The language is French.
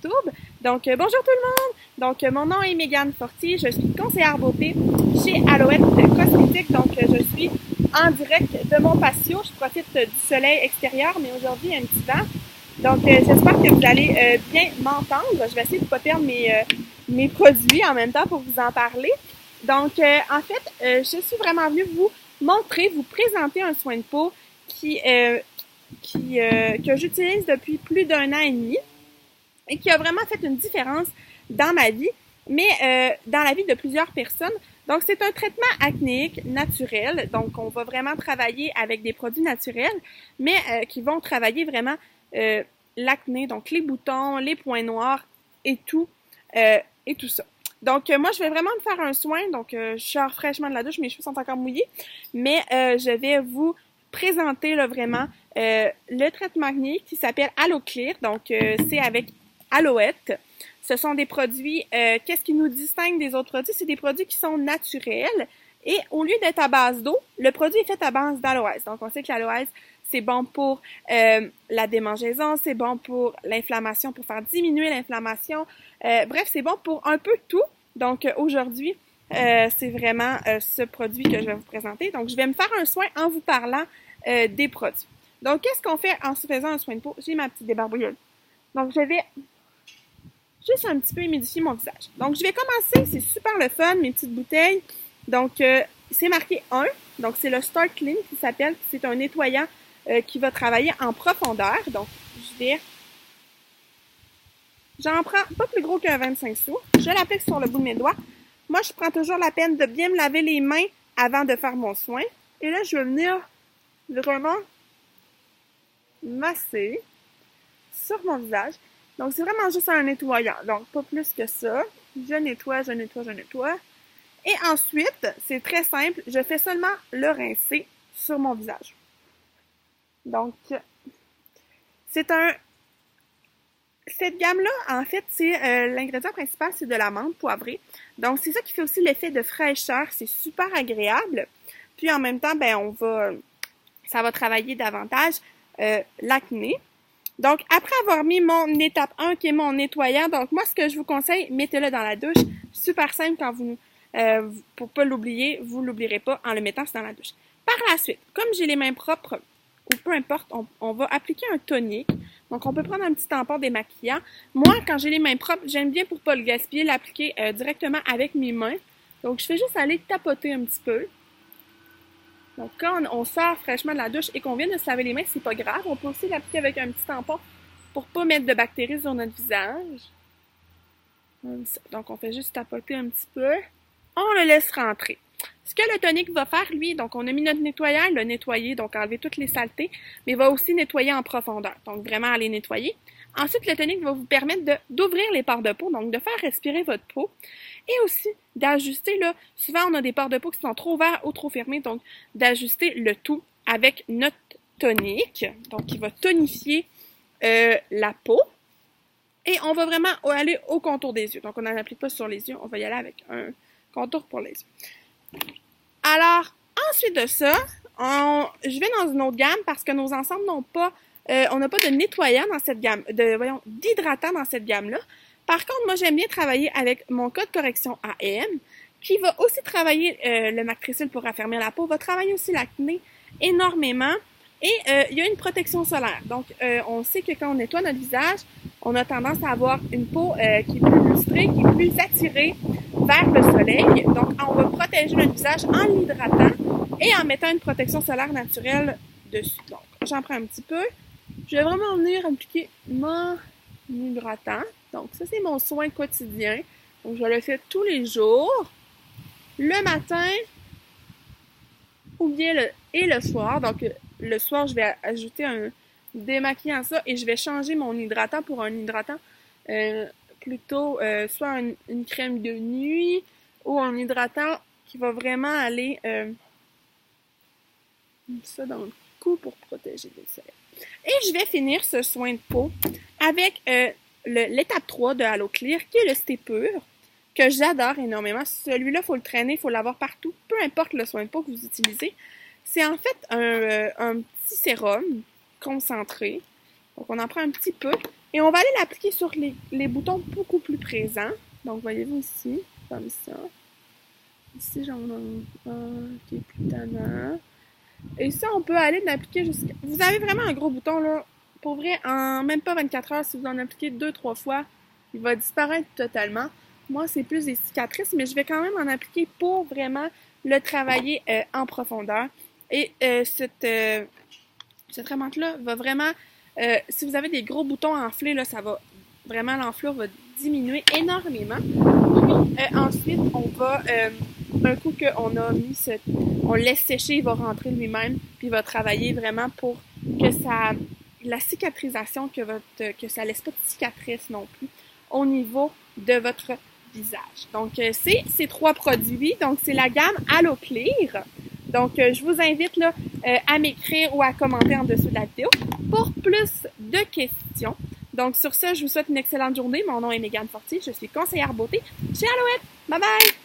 YouTube. Donc, bonjour tout le monde! Donc, mon nom est Mégane Fortier, je suis conseillère beauté chez Alouette Cosmétiques. Donc, je suis en direct de mon patio. Je profite du soleil extérieur, mais aujourd'hui, il y a un petit vent. Donc, j'espère que vous allez bien m'entendre. Je vais essayer de ne pas perdre mes produits en même temps pour vous en parler. Donc, en fait, je suis vraiment venue vous montrer, vous présenter un soin de peau que j'utilise depuis plus d'1 an et demi et qui a vraiment fait une différence dans ma vie, mais dans la vie de plusieurs personnes. Donc, c'est un traitement acnéique naturel. Donc, on va vraiment travailler avec des produits naturels, mais qui vont travailler vraiment l'acné, donc les boutons, les points noirs et tout ça. Donc, moi, je vais vraiment me faire un soin. Donc, je sors fraîchement de la douche, mes cheveux sont encore mouillés, mais je vais vous présenter là, vraiment le traitement acnéique qui s'appelle Aloclear. Donc, c'est avec Alouette. Ce sont des produits, qu'est-ce qui nous distingue des autres produits? C'est des produits qui sont naturels et au lieu d'être à base d'eau, le produit est fait à base d'aloès. Donc, on sait que l'aloès, c'est bon pour la démangeaison, c'est bon pour l'inflammation, pour faire diminuer l'inflammation. Bref, c'est bon pour un peu tout. Donc, aujourd'hui, c'est vraiment ce produit que je vais vous présenter. Donc, je vais me faire un soin en vous parlant des produits. Donc, qu'est-ce qu'on fait en se faisant un soin de peau? J'ai ma petite débarbouilleuse. Donc, je vais juste un petit peu humidifier mon visage. Donc, je vais commencer. C'est super le fun, mes petites bouteilles. Donc, c'est marqué 1. Donc, c'est le Start Clean qui s'appelle. C'est un nettoyant qui va travailler en profondeur. Donc, j'en prends pas plus gros qu'un 25 sous. Je l'applique sur le bout de mes doigts. Moi, je prends toujours la peine de bien me laver les mains avant de faire mon soin. Et là, je vais venir vraiment masser sur mon visage. Donc, c'est vraiment juste un nettoyant. Donc, pas plus que ça. Je nettoie. Et ensuite, c'est très simple. Je fais seulement le rincer sur mon visage. Donc, cette gamme-là, en fait, c'est l'ingrédient principal, c'est de la menthe poivrée. Donc, c'est ça qui fait aussi l'effet de fraîcheur. C'est super agréable. Puis, en même temps, ça va travailler davantage l'acné. Donc, après avoir mis mon étape 1, qui est mon nettoyant, donc moi, ce que je vous conseille, mettez-le dans la douche. Super simple quand pour pas l'oublier, vous l'oublierez pas en le mettant dans la douche. Par la suite, comme j'ai les mains propres, ou peu importe, on va appliquer un tonique. Donc, on peut prendre un petit tampon démaquillant. Moi, quand j'ai les mains propres, j'aime bien pour pas le gaspiller, l'appliquer directement avec mes mains. Donc, je fais juste aller tapoter un petit peu. Donc, quand on sort fraîchement de la douche et qu'on vient de se laver les mains, c'est pas grave. On peut aussi l'appliquer avec un petit tampon pour pas mettre de bactéries sur notre visage. Comme ça. Donc, on fait juste tapoter un petit peu. On le laisse rentrer. Ce que le tonique va faire, lui, donc on a mis notre nettoyant, le nettoyer, donc enlever toutes les saletés, mais il va aussi nettoyer en profondeur. Donc, vraiment aller nettoyer. Ensuite, le tonique va vous permettre d'ouvrir les pores de peau, donc de faire respirer votre peau. Et aussi d'ajuster, là, souvent on a des pores de peau qui sont trop ouverts ou trop fermés, donc d'ajuster le tout avec notre tonique, donc qui va tonifier la peau. Et on va vraiment aller au contour des yeux. Donc on n'en applique pas sur les yeux, on va y aller avec un contour pour les yeux. Alors, ensuite de ça, je vais dans une autre gamme parce que nos ensembles n'ont pas, on n'a pas de nettoyant dans cette gamme, d'hydratant dans cette gamme-là. Par contre, moi, j'aime bien travailler avec mon code correction AM, qui va aussi travailler le Mactrysil pour raffermir la peau, va travailler aussi l'acné énormément. Et il y a une protection solaire. Donc, on sait que quand on nettoie notre visage, on a tendance à avoir une peau qui est plus lustrée, qui est plus attirée vers le soleil. Donc, on va protéger notre visage en l'hydratant et en mettant une protection solaire naturelle dessus. Donc, j'en prends un petit peu. Je vais vraiment venir appliquer mon hydratant. Donc, ça, c'est mon soin quotidien. Donc, je le fais tous les jours, le matin ou bien le soir. Donc, le soir, je vais ajouter un démaquillant à ça et je vais changer mon hydratant pour un hydratant plutôt soit une crème de nuit ou un hydratant qui va vraiment aller ça dans le cou pour protéger le soleil. Et je vais finir ce soin de peau avec l'étape 3 de Aloclear, qui est le Stay Pur, que j'adore énormément. Celui-là, il faut le traîner, il faut l'avoir partout, peu importe le soin de peau que vous utilisez. C'est en fait un petit sérum concentré. Donc, on en prend un petit peu Et on va aller l'appliquer sur les boutons beaucoup plus présents. Donc, voyez-vous ici, comme ça. Ici, j'en ai un qui est plus tannant. Et ça, on peut aller l'appliquer jusqu'à... Vous avez vraiment un gros bouton, là. Pour vrai, en même pas 24 heures, si vous en appliquez 2-3 fois, il va disparaître totalement. Moi, c'est plus des cicatrices, mais je vais quand même en appliquer pour vraiment le travailler en profondeur. Et cette remonte-là va vraiment... si vous avez des gros boutons enflés, là, ça va... Vraiment, l'enflure va diminuer énormément. Puis, ensuite, on va... un coup qu'on a mis on laisse sécher, il va rentrer lui-même, puis il va travailler vraiment pour que la cicatrisation, que ça laisse pas de cicatrice non plus au niveau de votre visage. Donc, c'est ces 3 produits. Donc, c'est la gamme Aloe Clear. Donc, je vous invite là, à m'écrire ou à commenter en dessous de la vidéo pour plus de questions. Donc, sur ce, je vous souhaite une excellente journée. Mon nom est Mégane Fortier. Je suis conseillère beauté chez Alouette. Bye bye!